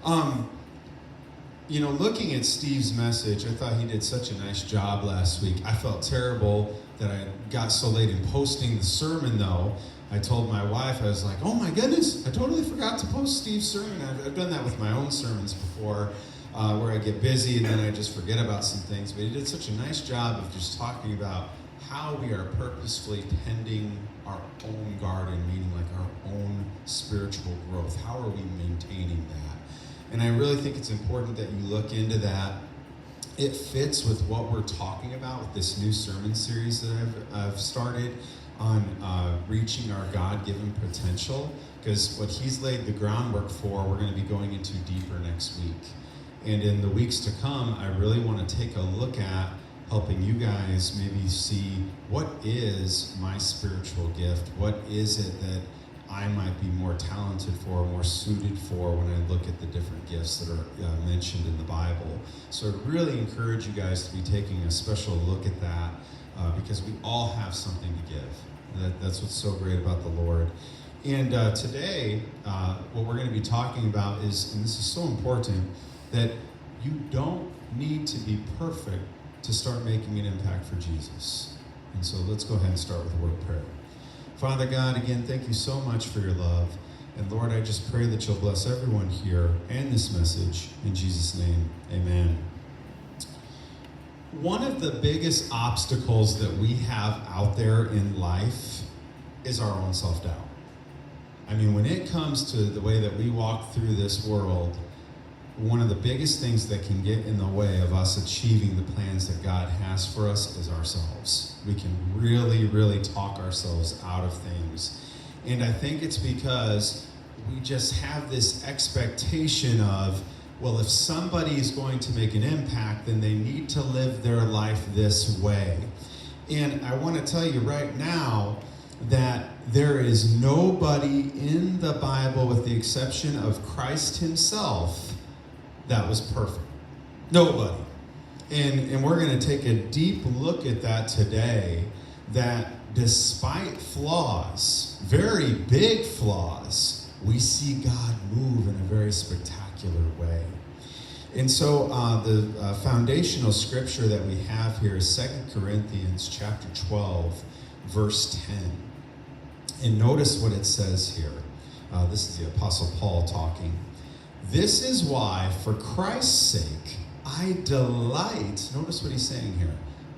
Um, Looking at Steve's message, I thought he did such a nice job last week. I felt terrible that I got so late in posting the sermon, though. I told my wife, I was like, oh my goodness, I totally forgot to post Steve's sermon. I've done that with my own sermons before, where I get busy and then I just forget about some things. But he did such a nice job of just talking about how we are purposefully tending our own garden, meaning like our own spiritual growth. How are we maintaining that? And I really think it's important that you look into that. It fits with what we're talking about with this new sermon series that I've started on reaching our God-given potential, because what he's laid the groundwork for, we're going to be going into deeper next week. And in the weeks to come, I really want to take a look at helping you guys maybe see what is my spiritual gift, what is it that I might be more talented for, more suited for when I look at the different gifts that are mentioned in the Bible. So I'd really encourage you guys to be taking a special look at that because we all have something to give. That's what's so great about the Lord. And today, what we're going to be talking about is, and this is so important, that you don't need to be perfect to start making an impact for Jesus. And so let's go ahead and start with a word of prayer. Father God, again, thank you so much for your love. And Lord, I just pray that you'll bless everyone here and this message. In Jesus' name, amen. One of the biggest obstacles that we have out there in life is our own self-doubt. I mean, when it comes to the way that we walk through this world, one of the biggest things that can get in the way of us achieving the plans that God has for us is ourselves. We can really, really talk ourselves out of things. And I think it's because we just have this expectation of, well, if somebody is going to make an impact, then they need to live their life this way. And I want to tell you right now that there is nobody in the Bible, with the exception of Christ himself, that was perfect. Nobody. And we're going to take a deep look at that today, that despite flaws, very big flaws, we see God move in a very spectacular way. And so the foundational scripture that we have here is 2 Corinthians chapter 12, verse 10. And notice what it says here. This is the Apostle Paul talking. This is why, for Christ's sake, I delight, notice what he's saying here,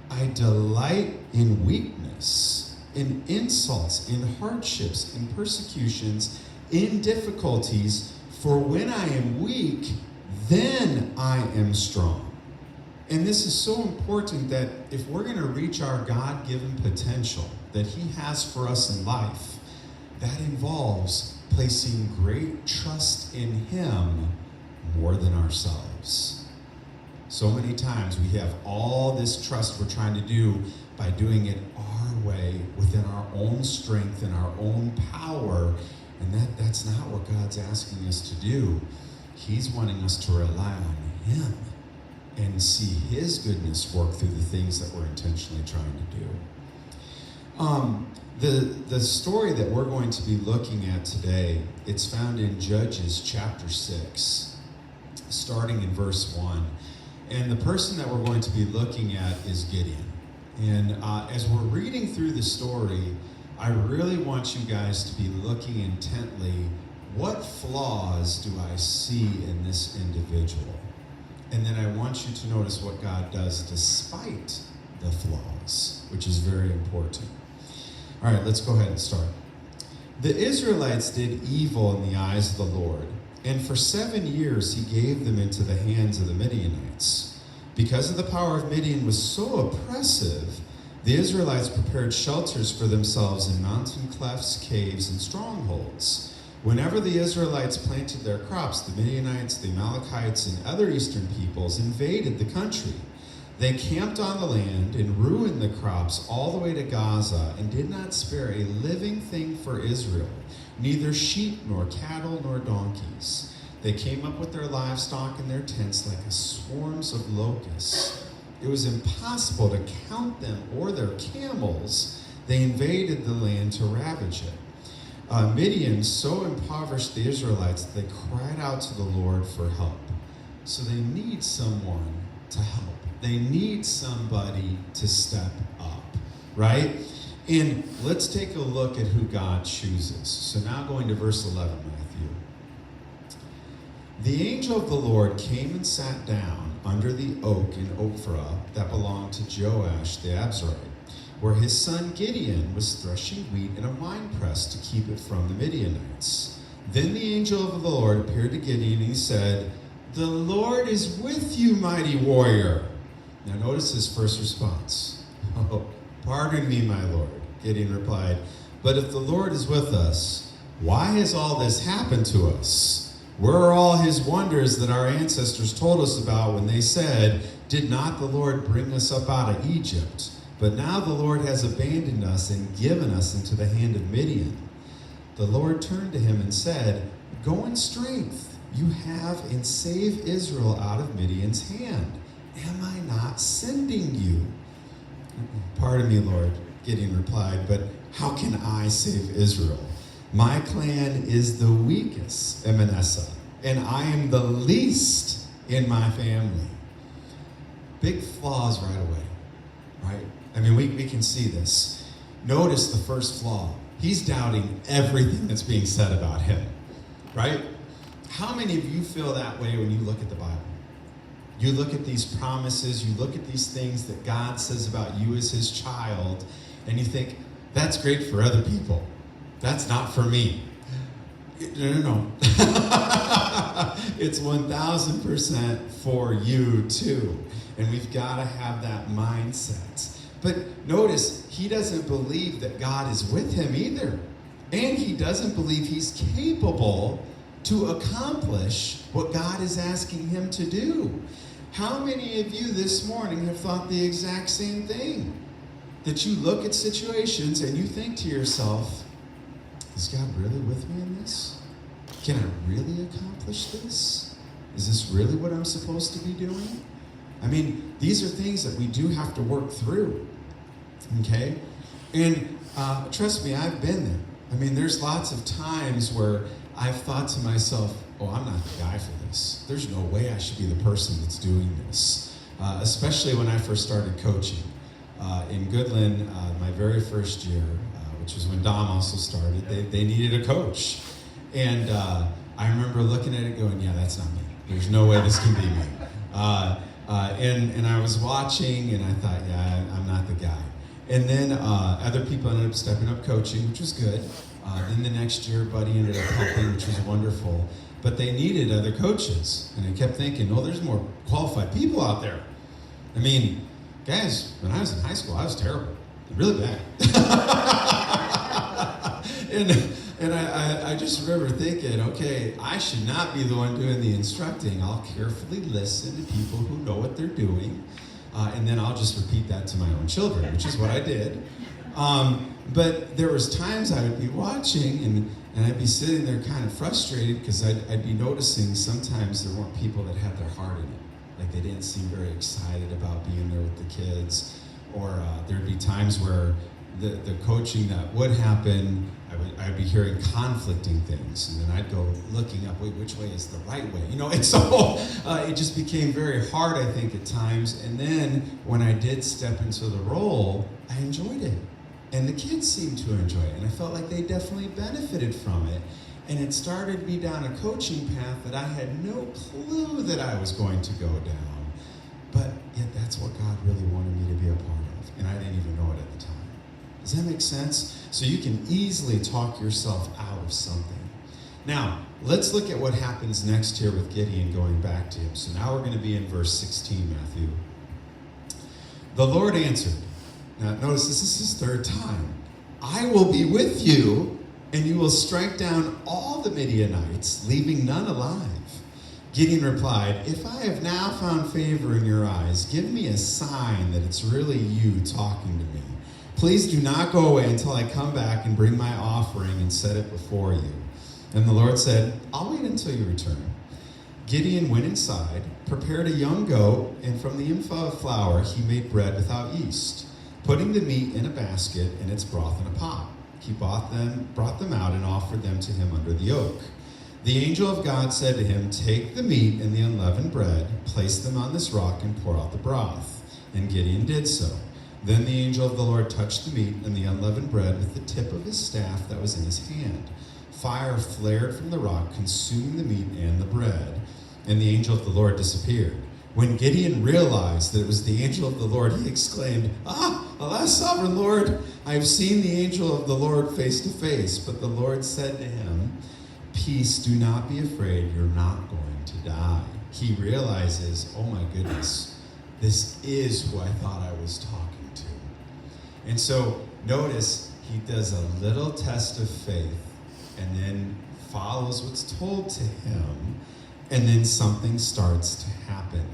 I delight in weakness, in insults, in hardships, in persecutions, in difficulties, for when I am weak, then I am strong. And this is so important, that if we're going to reach our God-given potential that he has for us in life, that involves placing great trust in him more than ourselves. So many times we have all this trust we're trying to do by doing it our way, within our own strength and our own power, and that's not what God's asking us to do. He's wanting us to rely on him and see his goodness work through the things that we're intentionally trying to do. The story that we're going to be looking at today, it's found in Judges chapter 6, starting in verse 1. And the person that we're going to be looking at is Gideon. And as we're reading through the story, I really want you guys to be looking intently, what flaws do I see in this individual? And then I want you to notice what God does despite the flaws, which is very important. All right, let's go ahead and start. The Israelites did evil in the eyes of the Lord, and for 7 years he gave them into the hands of the Midianites. Because of the power of Midian was so oppressive, the Israelites prepared shelters for themselves in mountain clefts, caves, and strongholds. Whenever the Israelites planted their crops, the Midianites, the Amalekites, and other eastern peoples invaded the country. They camped on the land and ruined the crops all the way to Gaza, and did not spare a living thing for Israel, neither sheep nor cattle nor donkeys. They came up with their livestock in their tents like a swarms of locusts. It was impossible to count them or their camels. They invaded the land to ravage it. Midian so impoverished the Israelites that they cried out to the Lord for help. So they need someone to help. They need somebody to step up, right? And let's take a look at who God chooses. So now going to verse 11, Matthew. The angel of the Lord came and sat down under the oak in Ophrah that belonged to Joash the Abzarite, where his son Gideon was threshing wheat in a winepress to keep it from the Midianites. Then the angel of the Lord appeared to Gideon and he said, "The Lord is with you, mighty warrior." Now notice his first response. "Oh, pardon me, my Lord," Gideon replied, "but if the Lord is with us, why has all this happened to us? Where are all his wonders that our ancestors told us about when they said, 'Did not the Lord bring us up out of Egypt?' But now the Lord has abandoned us and given us into the hand of Midian." The Lord turned to him and said, "Go in strength you have and save Israel out of Midian's hand. Am I not sending you?" "Pardon me, Lord," Gideon replied, "but how can I save Israel? My clan is the weakest in Manasseh, and I am the least in my family." Big flaws right away, right? I mean, we can see this. Notice the first flaw. He's doubting everything that's being said about him, right? How many of you feel that way when you look at the Bible? You look at these promises, you look at these things that God says about you as his child, and you think, that's great for other people. That's not for me. No. It's 1,000% for you too. And we've got to have that mindset. But notice, he doesn't believe that God is with him either. And he doesn't believe he's capable to accomplish what God is asking him to do. How many of you this morning have thought the exact same thing? That you look at situations and you think to yourself, is God really with me in this? Can I really accomplish this? Is this really what I'm supposed to be doing? I mean, these are things that we do have to work through, okay? And trust me, I've been there. I mean, there's lots of times where I've thought to myself, oh, I'm not the guy for this. There's no way I should be the person that's doing this, especially when I first started coaching. In Goodland, my very first year, which was when Dom also started, they needed a coach. And I remember looking at it going, yeah, that's not me. There's no way this can be me. And I was watching and I thought, yeah, I'm not the guy. And then other people ended up stepping up coaching, which was good. Then the next year, Buddy ended up helping, which was wonderful. But they needed other coaches. And I kept thinking, oh, there's more qualified people out there. I mean, guys, when I was in high school, I was terrible. Really bad. And I just remember thinking, okay, I should not be the one doing the instructing. I'll carefully listen to people who know what they're doing. And then I'll just repeat that to my own children, which is what I did. But there was times I would be watching and I'd be sitting there kind of frustrated because I'd be noticing sometimes there weren't people that had their heart in it. Like they didn't seem very excited about being there with the kids. Or there'd be times where the coaching that would happen, I'd be hearing conflicting things. And then I'd go looking up, wait, which way is the right way? You know, and so it just became very hard, I think, at times. And then when I did step into the role, I enjoyed it. And the kids seemed to enjoy it. And I felt like they definitely benefited from it. And it started me down a coaching path that I had no clue that I was going to go down. But yet that's what God really wanted me to be a part of. And I didn't even know it at the time. Does that make sense? So you can easily talk yourself out of something. Now, let's look at what happens next here with Gideon going back to him. So now we're going to be in verse 16, Matthew. The Lord answered. Now, notice this is his third time. I will be with you, and you will strike down all the Midianites, leaving none alive. Gideon replied, if I have now found favor in your eyes, give me a sign that it's really you talking to me. Please do not go away until I come back and bring my offering and set it before you. And the Lord said, I'll wait until you return. Gideon went inside, prepared a young goat, and from the ephah of flour he made bread without yeast, putting the meat in a basket and its broth in a pot. He brought them out and offered them to him under the oak. The angel of God said to him, "Take the meat and the unleavened bread, place them on this rock, and pour out the broth." And Gideon did so. Then the angel of the Lord touched the meat and the unleavened bread with the tip of his staff that was in his hand. Fire flared from the rock, consuming the meat and the bread, and the angel of the Lord disappeared. When Gideon realized that it was the angel of the Lord, he exclaimed, "Alas, sovereign Lord, I have seen the angel of the Lord face to face." But the Lord said to him, "Peace, do not be afraid, you're not going to die." He realizes, oh my goodness, this is who I thought I was talking to. And so notice he does a little test of faith and then follows what's told to him, and then something starts to happen.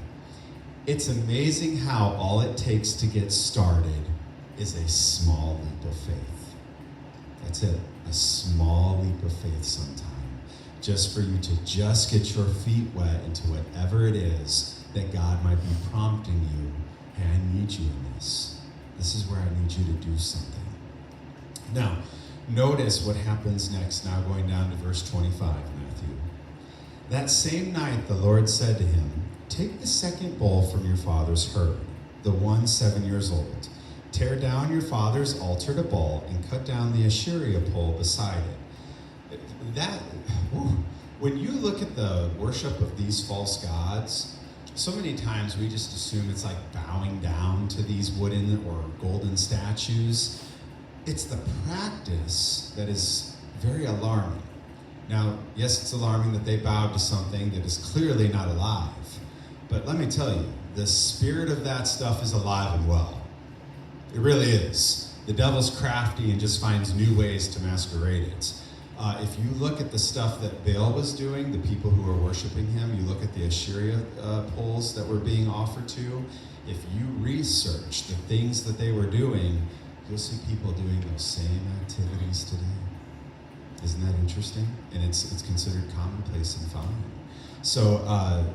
It's amazing how all it takes to get started is a small leap of faith. That's it, a small leap of faith sometime. Just for you to just get your feet wet into whatever it is that God might be prompting you. Hey, I need you in this. This is where I need you to do something. Now, notice what happens next, now going down to verse 25, Matthew. That same night the Lord said to him, "Take the second bull from your father's herd, the one 7 years old. Tear down your father's altar to Baal and cut down the Asherah pole beside it." When you look at the worship of these false gods, so many times we just assume it's like bowing down to these wooden or golden statues. It's the practice that is very alarming. Now, yes, it's alarming that they bowed to something that is clearly not alive. But let me tell you, the spirit of that stuff is alive and well. It really is. The devil's crafty and just finds new ways to masquerade it. If you look at the stuff that Baal was doing, the people who were worshiping him, you look at the Asherah poles that were being offered to, if you research the things that they were doing, you'll see people doing those same activities today. Isn't that interesting? And it's considered commonplace and fine. So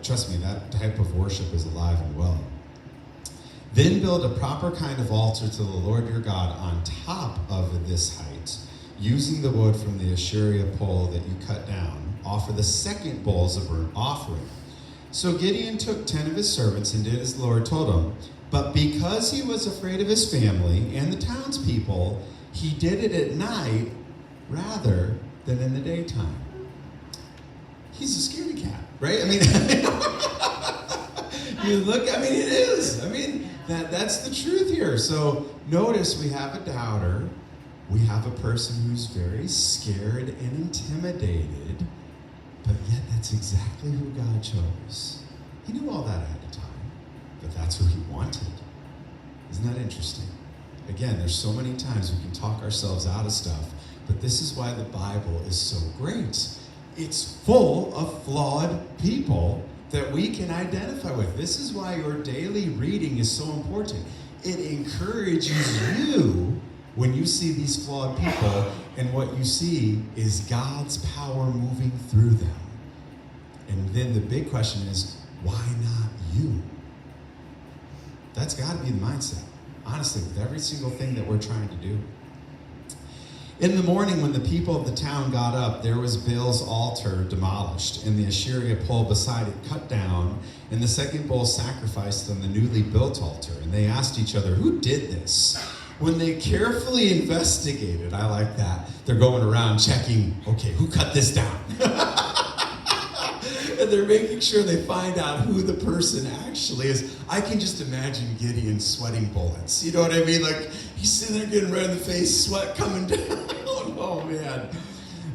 trust me, that type of worship is alive and well. Then build a proper kind of altar to the Lord your God on top of this height, using the wood from the Asherah pole that you cut down. Offer the second bull as a burnt offering. So Gideon took 10 of his servants and did as the Lord told him. But because he was afraid of his family and the townspeople, he did it at night rather than in the daytime. He's a scaredy cat, right? I mean, it is. That's the truth here. So notice we have a doubter. We have a person who's very scared and intimidated, but yet that's exactly who God chose. He knew all that ahead of time, but that's who he wanted. Isn't that interesting? Again, there's so many times we can talk ourselves out of stuff, but this is why the Bible is so great. It's full of flawed people that we can identify with. This is why your daily reading is so important. It encourages you when you see these flawed people, and what you see is God's power moving through them. And then the big question is, why not you? That's got to be the mindset, honestly, with every single thing that we're trying to do. In the morning, when the people of the town got up, there was Baal's altar demolished, and the Asherah pole beside it cut down, and the second bull sacrificed on the newly built altar. And they asked each other, "Who did this?" When they carefully investigated, I like that, they're going around checking, okay, who cut this down? And they're making sure they find out who the person actually is. I can just imagine Gideon sweating bullets. You know what I mean? Like, he's sitting there getting red in the face, sweat coming down. Oh, man.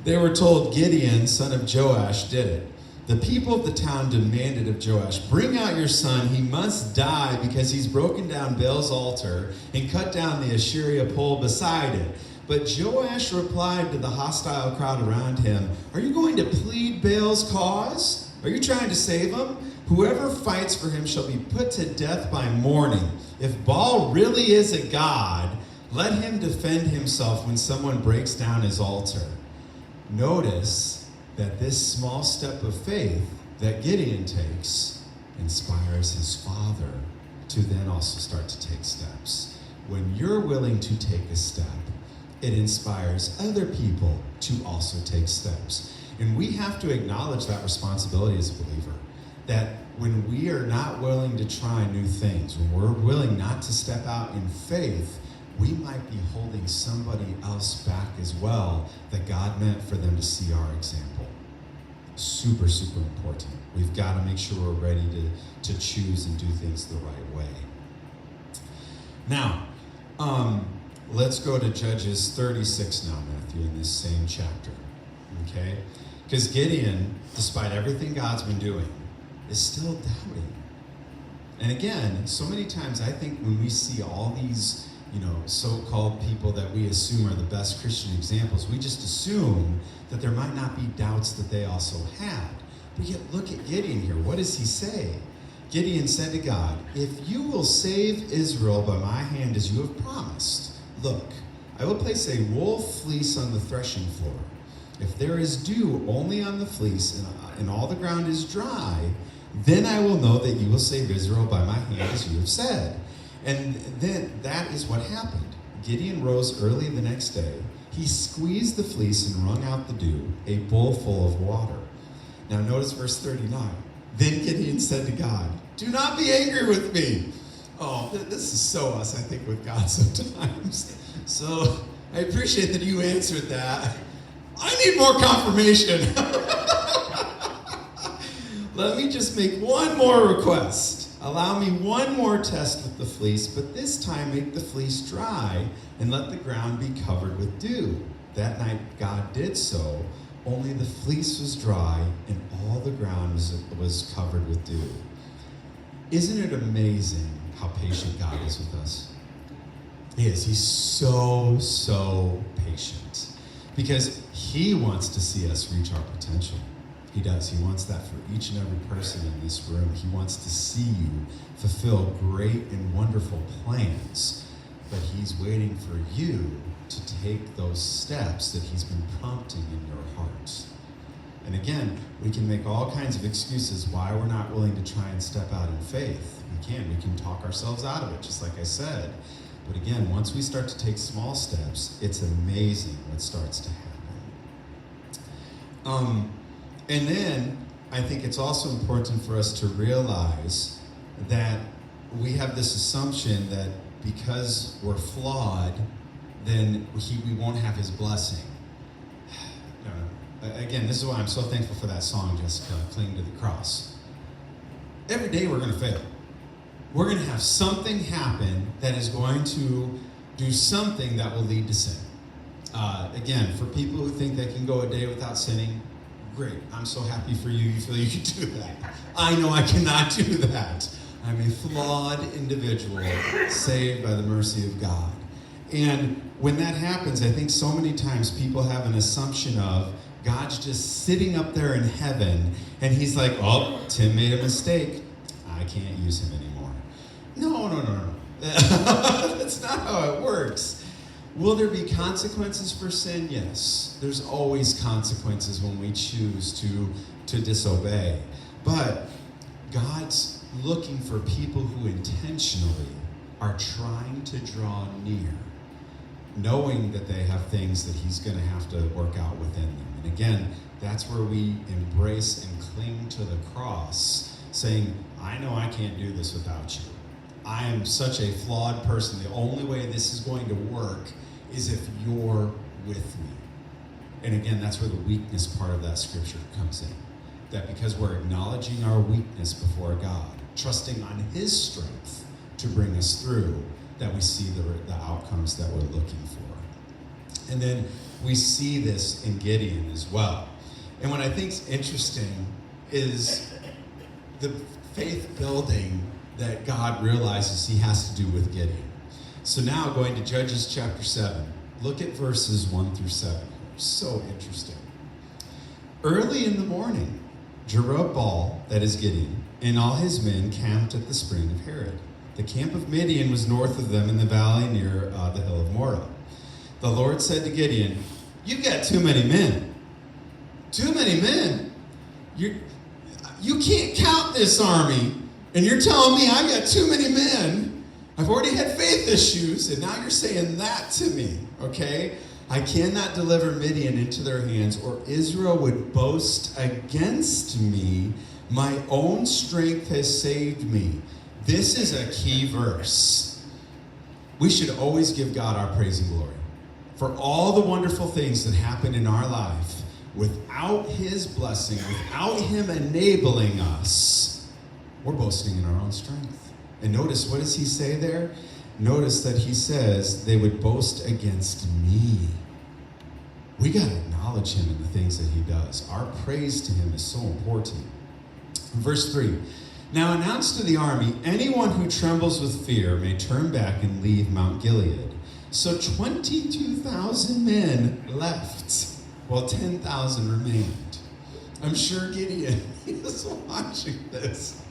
They were told Gideon, son of Joash, did it. The people of the town demanded of Joash, "Bring out your son. He must die because he's broken down Baal's altar and cut down the Asherah pole beside it." But Joash replied to the hostile crowd around him, "Are you going to plead Baal's cause? Are you trying to save him? Whoever fights for him shall be put to death by morning. If Baal really is a god, let him defend himself when someone breaks down his altar." Notice that this small step of faith that Gideon takes inspires his father to then also start to take steps. When you're willing to take a step, it inspires other people to also take steps. And we have to acknowledge that responsibility as a believer, that when we are not willing to try new things, when we're willing not to step out in faith, we might be holding somebody else back as well that God meant for them to see our example. Super, super important. We've got to make sure we're ready to choose and do things the right way. Now, let's go to Judges 36 now, Matthew, in this same chapter. Okay? Because Gideon, despite everything God's been doing, is still doubting. And again, so many times I think when we see all these, so-called people that we assume are the best Christian examples, we just assume that there might not be doubts that they also had. But yet, look at Gideon here. What does he say? Gideon said to God, "If you will save Israel by my hand as you have promised, look, I will place a wool fleece on the threshing floor. If there is dew only on the fleece and all the ground is dry, then I will know that you will save Israel by my hand as you have said." And then that is what happened. Gideon rose early the next day. He squeezed the fleece and wrung out the dew, a bowl full of water. Now notice verse 39. Then Gideon said to God, "Do not be angry with me." Oh, this is so us, I think, with God sometimes. So I appreciate that you answered that. I need more confirmation. Let me just make one more request. Allow me one more test with the fleece, but this time make the fleece dry and let the ground be covered with dew. That night God did so, only the fleece was dry and all the ground was covered with dew. Isn't it amazing how patient God is with us? He is. He's so, so patient because he wants to see us reach our potential. He does. He wants that for each and every person in this room. He wants to see you fulfill great and wonderful plans, but he's waiting for you to take those steps that he's been prompting in your heart. And again, we can make all kinds of excuses why we're not willing to try and step out in faith. We can talk ourselves out of it, just like I said. But again, once we start to take small steps, it's amazing what starts to happen. And then I think it's also important for us to realize that we have this assumption that because we're flawed, then we won't have his blessing. Again, this is why I'm so thankful for that song, Jessica, Cling to the Cross. Every day we're going to fail. We're going to have something happen that is going to do something that will lead to sin. Again, for people who think they can go a day without sinning, great. I'm so happy for you. You feel you can do that. I know I cannot do that. I'm a flawed individual saved by the mercy of God. And when that happens, I think so many times people have an assumption of God's just sitting up there in heaven and he's like, "Oh, Tim made a mistake. I can't use him anymore." No. That's not how it works. Will there be consequences for sin? Yes. There's always consequences when we choose to disobey. But God's looking for people who intentionally are trying to draw near, knowing that they have things that he's going to have to work out within them. And again, that's where we embrace and cling to the cross, saying, "I know I can't do this without you. I am such a flawed person. The only way this is going to work is if you're with me." And again, that's where the weakness part of that scripture comes in. That because we're acknowledging our weakness before God, trusting on his strength to bring us through, that we see the outcomes that we're looking for. And then we see this in Gideon as well. And what I think is interesting is the faith building that God realizes he has to do with Gideon. So now going to Judges chapter 7, look at verses 1 through 7. So interesting. Early in the morning, Jerubbaal, that is Gideon, and all his men camped at the spring of Harod. The camp of Midian was north of them in the valley near the hill of Moreh. The Lord said to Gideon, "You've got too many men." Too many men? You can't count this army, and you're telling me I've got too many men. I've already had faith issues, and now you're saying that to me, okay? I cannot deliver Midian into their hands, or Israel would boast against me. My own strength has saved me. This is a key verse. We should always give God our praise and glory for all the wonderful things that happen in our life. Without his blessing, without him enabling us, we're boasting in our own strength. And notice, what does he say there? Notice that he says they would boast against me. We got to acknowledge him in the things that he does. Our praise to him is so important. Verse 3, now announce to the army, anyone who trembles with fear may turn back and leave Mount Gilead. So 22,000 men left, while 10,000 remained. I'm sure Gideon is watching this,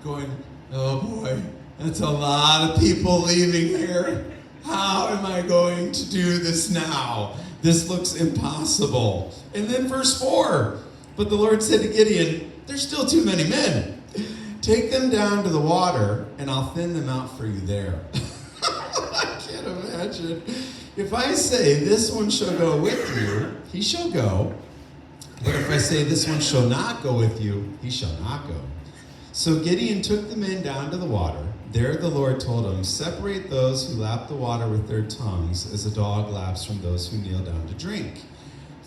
going, oh boy, that's a lot of people leaving here. How am I going to do this now? This looks impossible. And then verse 4, but the Lord said to Gideon, there's still too many men. Take them down to the water, and I'll thin them out for you there. I can't imagine. If I say, this one shall go with you, he shall go. But if I say, this one shall not go with you, he shall not go. So Gideon took the men down to the water. There the Lord told him, separate those who lap the water with their tongues, as a dog laps from those who kneel down to drink.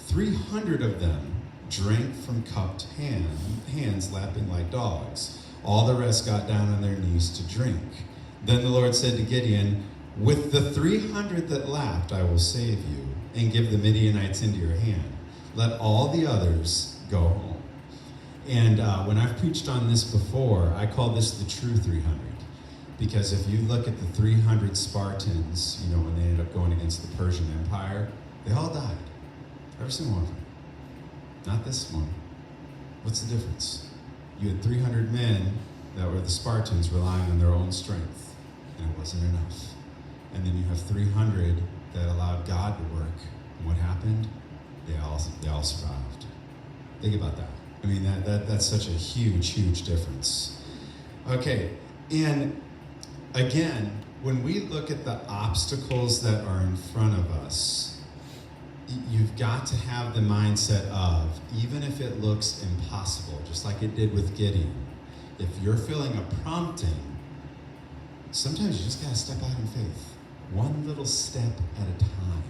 300 of them drank from cupped hands, lapping like dogs. All the rest got down on their knees to drink. Then the Lord said to Gideon, with the 300 that lapped, I will save you, and give the Midianites into your hand. Let all the others go home. And when I've preached on this before, I call this the true 300. Because if you look at the 300 Spartans, when they ended up going against the Persian Empire, they all died. Every single one of them. Not this one. What's the difference? You had 300 men that were the Spartans relying on their own strength, and it wasn't enough. And then you have 300 that allowed God to work. And what happened? They all survived. Think about that. I mean, that's such a huge, huge difference. Okay, and again, when we look at the obstacles that are in front of us, you've got to have the mindset of, even if it looks impossible, just like it did with Gideon, if you're feeling a prompting, sometimes you just got to step out in faith. One little step at a time.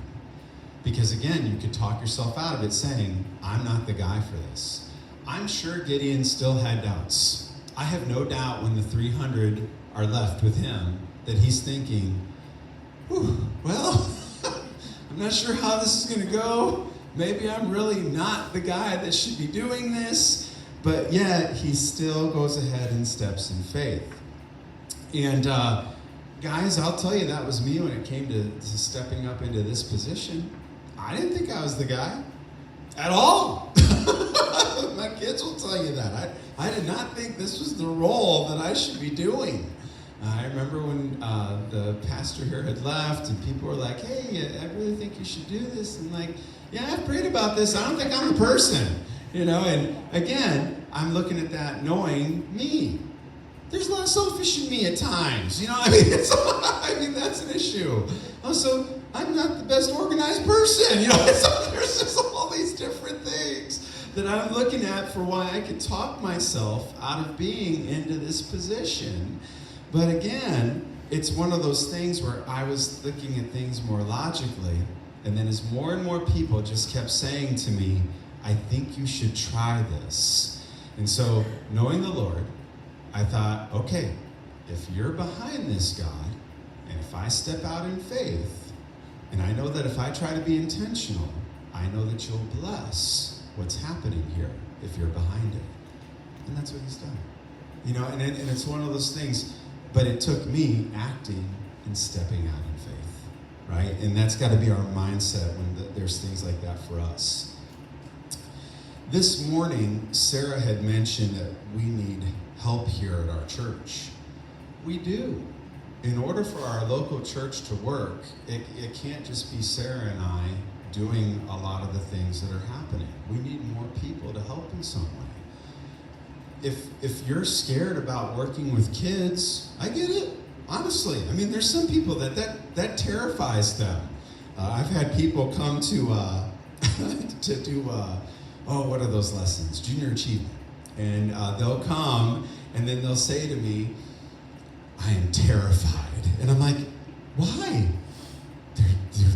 Because again, you could talk yourself out of it saying, I'm not the guy for this. I'm sure Gideon still had doubts. I have no doubt when the 300 are left with him that he's thinking, well, I'm not sure how this is going to go. Maybe I'm really not the guy that should be doing this. But yet, he still goes ahead and steps in faith. And guys, I'll tell you, that was me when it came to stepping up into this position. I didn't think I was the guy at all. My kids will tell you that. I did not think this was the role that I should be doing. I remember when the pastor here had left and people were like, hey, I really think you should do this. And like, yeah, I've prayed about this. I don't think I'm the person. And again, I'm looking at that knowing me. There's a lot of selfish in me at times. I mean, that's an issue. Also, I'm not the best organized person. So there's just all these different things that I'm looking at for why I could talk myself out of being into this position. But again, it's one of those things where I was looking at things more logically, and then as more and more people just kept saying to me, I think you should try this. And so, knowing the Lord, I thought, okay, if you're behind this, God, and if I step out in faith, and I know that if I try to be intentional, I know that you'll bless what's happening here if you're behind it. And that's what he's done. And it's one of those things, but it took me acting and stepping out in faith, right? And that's got to be our mindset when there's things like that for us. This morning, Sarah had mentioned that we need help here at our church. We do. In order for our local church to work, it can't just be Sarah and I doing a lot of the things that are happening. We need more people to help in some way. If you're scared about working with kids, I get it, honestly. I mean, there's some people that terrifies them. I've had people come to to do what are those lessons? Junior achievement, and they'll come and then they'll say to me, "I am terrified," and I'm like, "Why?"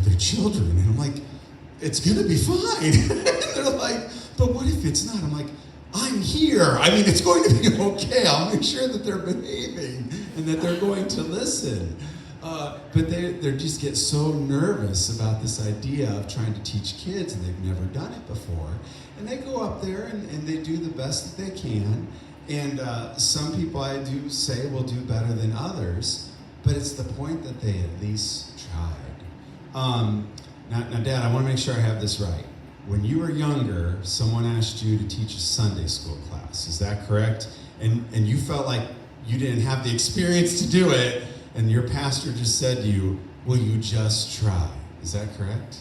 They're children, and I'm like, "It's gonna be fine." They're like, "But what if it's not?" I'm like, "I'm here. I mean, it's going to be okay. I'll make sure that they're behaving and that they're going to listen." But they just get so nervous about this idea of trying to teach kids, and they've never done it before. And they go up there and they do the best that they can. And some people, I do say, will do better than others. But it's the point that they at least tried. Now, Dad, I want to make sure I have this right. When you were younger, someone asked you to teach a Sunday school class. Is that correct? And you felt like you didn't have the experience to do it, and your pastor just said to you, "Will you just try?" Is that correct?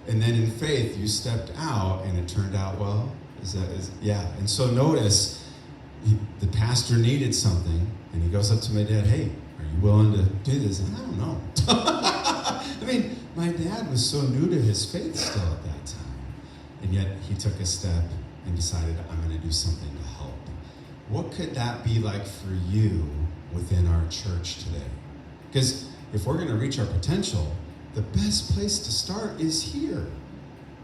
And then in faith, you stepped out, and it turned out well? Yeah. And so notice, the pastor needed something, and he goes up to my dad, "Hey, are you willing to do this?" And I don't know. I mean, my dad was so new to his faith still at that time. And yet he took a step and decided, "I'm going to do something to help." What could that be like for you within our church today? Because if we're going to reach our potential, the best place to start is here.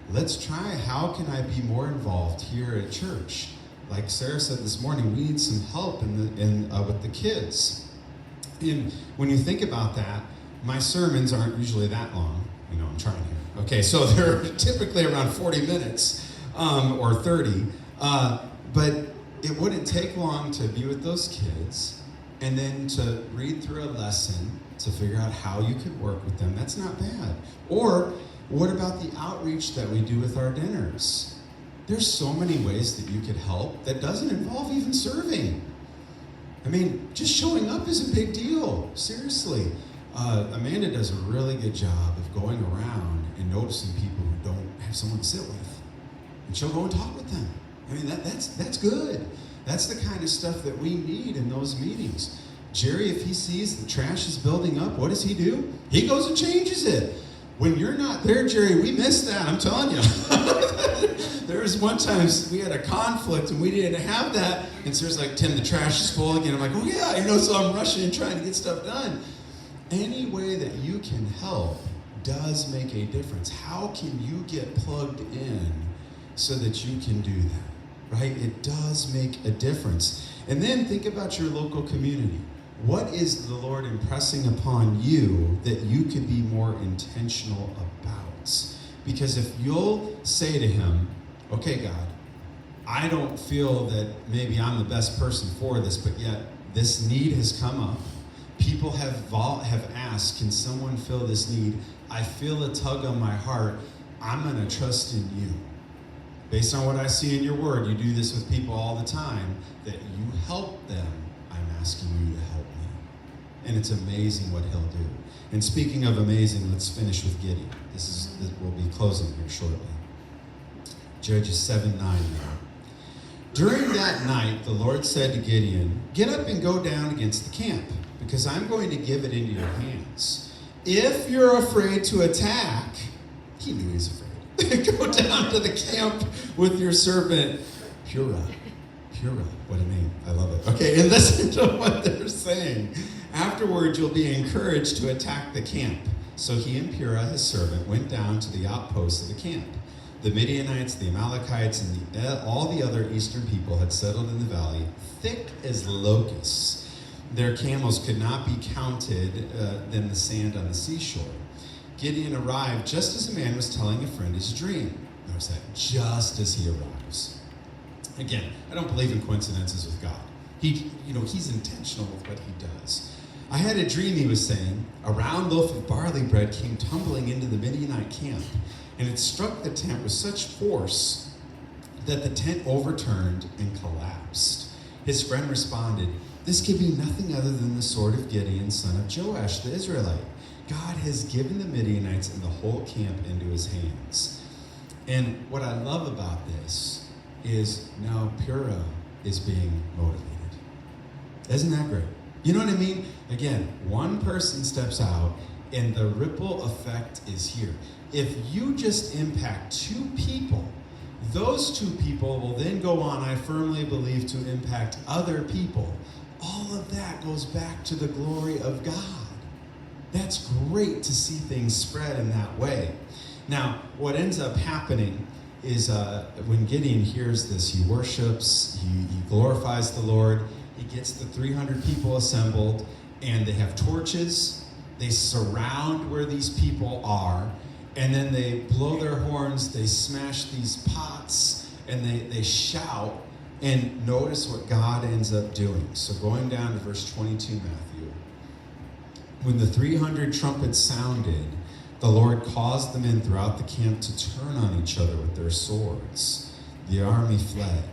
Let's try, how can I be more involved here at church? Like Sarah said this morning, we need some help with the kids. And when you think about that, my sermons aren't usually that long. I'm trying here. Okay, so they're typically around 40 minutes or 30. But it wouldn't take long to be with those kids and then to read through a lesson to figure out how you could work with them. That's not bad. Or what about the outreach that we do with our dinners? There's so many ways that you could help that doesn't involve even serving. I mean, just showing up is a big deal. Seriously. Amanda does a really good job of going around and noticing people who don't have someone to sit with. And she'll go and talk with them. I mean, that's good. That's the kind of stuff that we need in those meetings. Jerry, if he sees the trash is building up, what does he do? He goes and changes it. When you're not there, Jerry, we miss that, I'm telling you. There was one time we had a conflict and we didn't have that. And Sarah's like, "Tim, the trash is full again." I'm like, "Oh yeah," so I'm rushing and trying to get stuff done. Any way that you can help does make a difference. How can you get plugged in so that you can do that, right? It does make a difference. And then think about your local community. What is the Lord impressing upon you that you could be more intentional about? Because if you'll say to him, "Okay, God, I don't feel that maybe I'm the best person for this, but yet this need has come up. People have asked, can someone fill this need? I feel a tug on my heart. I'm going to trust in you." Based on what I see in your word, you do this with people all the time, that you help them. I'm asking you to help me. And it's amazing what he'll do. And speaking of amazing, let's finish with Gideon. We'll be closing here shortly. Judges 7:9 now. During that night, the Lord said to Gideon, "Get up and go down against the camp, because I'm going to give it into your hands. If you're afraid to attack," he knew he was afraid, "go down to the camp with your servant Purah." Purah, what a name. I love it. Okay, and listen to what they're saying. "Afterwards, you'll be encouraged to attack the camp." So he and Purah, his servant, went down to the outposts of the camp. The Midianites, the Amalekites, and all the other eastern people had settled in the valley, thick as locusts. Their camels could not be counted than the sand on the seashore. Gideon arrived just as a man was telling a friend his dream. Notice that, just as he arrives. Again, I don't believe in coincidences with God. He's intentional with what he does. "I had a dream," he was saying. "A round loaf of barley bread came tumbling into the Midianite camp, and it struck the tent with such force that the tent overturned and collapsed." His friend responded, "This could be nothing other than the sword of Gideon, son of Joash, the Israelite. God has given the Midianites and the whole camp into his hands." And what I love about this is now Purah is being motivated. Isn't that great? You know what I mean? Again, one person steps out And the ripple effect is here. If you just impact 2 people, those 2 people will then go on, I firmly believe, to impact other people. All of that goes back to the glory of God. That's great to see things spread in that way. Now, what ends up happening is when Gideon hears this, he worships, he glorifies the Lord, he gets the 300 people assembled, and they have torches. They surround where these people are, and then they blow their horns, they smash these pots, and they shout. And notice what God ends up doing. So going down to verse 22, Matthew. When the 300 trumpets sounded, the Lord caused the men throughout the camp to turn on each other with their swords. The army fled.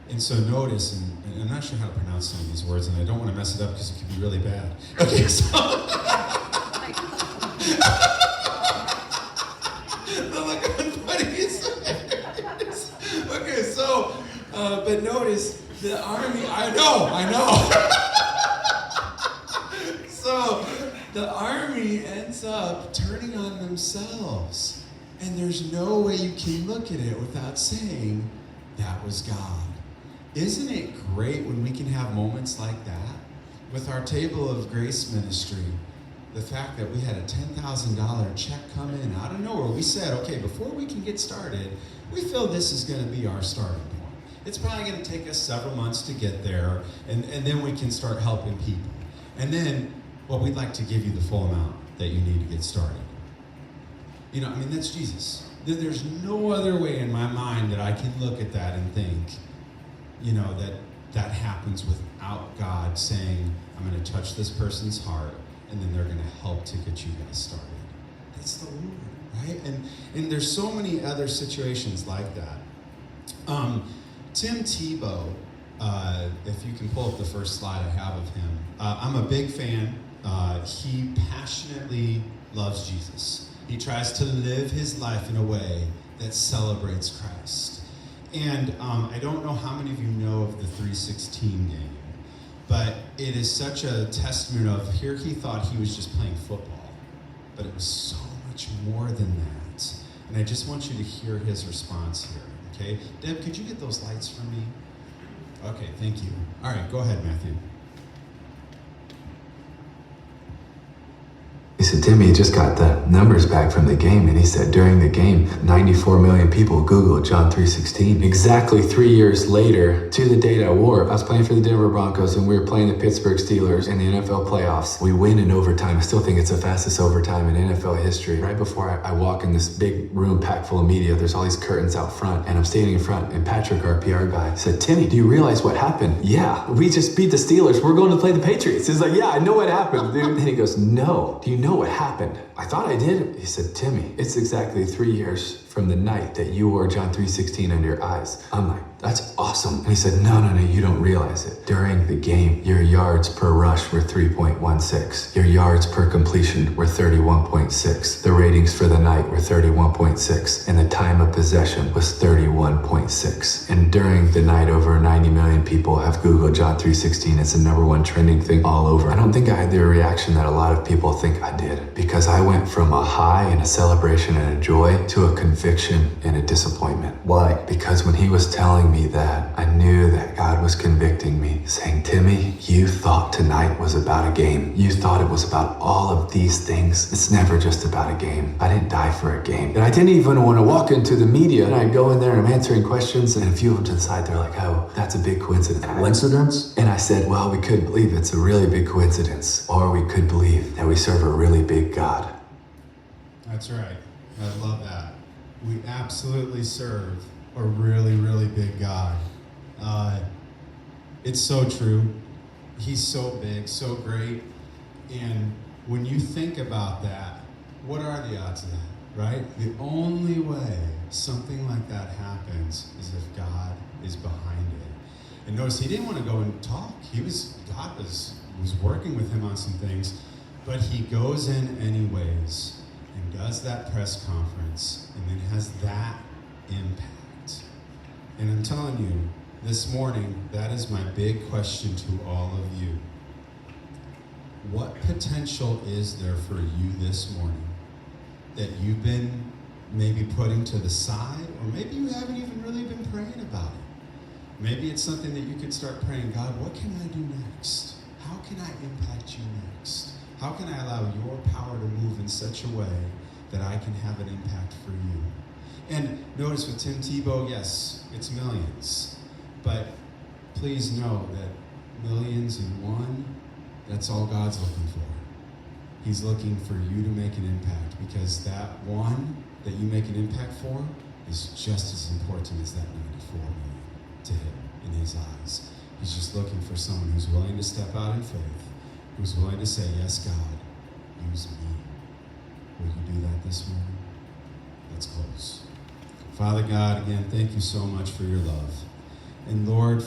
And so notice, and I'm not sure how to pronounce some of these words, and I don't want to mess it up because it could be really bad. Okay, so... Okay, so, but notice the army, I know. So the army ends up turning on themselves. And there's no way you can look at it without saying, that was God. Isn't it great when we can have moments like that? With our Table of Grace ministry, the fact that we had a $10,000 check come in out of nowhere, we said, okay, before we can get started, we feel this is going to be our starting point. It's probably going to take us several months to get there, and then we can start helping people. And then, well, we'd like to give you the full amount that you need to get started. You know, I mean, that's Jesus. There's no other way in my mind that I can look at that and think, you know, that happens without God saying, I'm going to touch this person's heart, and then they're going to help to get you guys started. That's the Lord, right? And there's so many other situations like that. Tim Tebow, if you can pull up the first slide I have of him, I'm a big fan. He passionately loves Jesus. He tries to live his life in a way that celebrates Christ. And I don't know how many of you know of the 316 game, but it is such a testament of here he thought he was just playing football, but it was so much more than that. And I just want you to hear his response here, okay? Deb, could you get those lights for me? Okay, thank you. All right, go ahead, Matthew. He said, Timmy just got the numbers back from the game, and he said during the game, 94 million people Googled John 3:16. Exactly 3 years later, to the date I wore, I was playing for the Denver Broncos, and we were playing the Pittsburgh Steelers in the NFL playoffs. We win in overtime. I still think it's the fastest overtime in NFL history. Right before I walk in this big room packed full of media, there's all these curtains out front, and I'm standing in front, and Patrick, our PR guy, said, Timmy, do you realize what happened? Yeah, we just beat the Steelers. We're going to play the Patriots. He's like, yeah, I know what happened, dude. And he goes, no, do you know what happened? I thought I did. He said, Timmy, it's exactly 3 years from the night that you wore John 3:16 under your eyes. I'm like, that's awesome. And he said, no, you don't realize it. During the game, your yards per rush were 3.16. Your yards per completion were 31.6. The ratings for the night were 31.6. And the time of possession was 31.6. And during the night, over 90 million people have Googled John 3:16. It's the #1 trending thing all over. I don't think I had the reaction that a lot of people think I did, because I went from a high and a celebration and a joy to a conviction and a disappointment. Why? Because when he was telling me that, I knew that God was convicting me, saying, Timmy, you thought tonight was about a game. You thought it was about all of these things. It's never just about a game. I didn't die for a game. And I didn't even want to walk into the media, and I go in there and I'm answering questions, and a few of them to the side, they're like, oh, that's a big coincidence. Coincidence? And I said, well, we could believe it's a really big coincidence, or we could believe that we serve a really big God. That's right. I love that. We absolutely serve a really, really big God. It's so true. He's so big, so great. And when you think about that, what are the odds of that, right? The only way something like that happens is if God is behind it. And notice he didn't want to go and talk. God was working with him on some things, but he goes in anyways and does that press conference and then has that impact. And I'm telling you, this morning, that is my big question to all of you. what potential is there for you this morning that you've been maybe putting to the side, or maybe you haven't even really been praying about it? Maybe it's something that you could start praying, God, what can I do next? How can I impact you next? How can I allow your power to move in such a way that I can have an impact for you? And notice with Tim Tebow, yes, it's millions. But please know that millions and one, that's all God's looking for. He's looking for you to make an impact, because that one that you make an impact for is just as important as that 94 million to him in his eyes. He's just looking for someone who's willing to step out in faith, who's willing to say, yes, God, use me. Will you do that this morning? Let's close. Father God, again, thank you so much for your love. And Lord,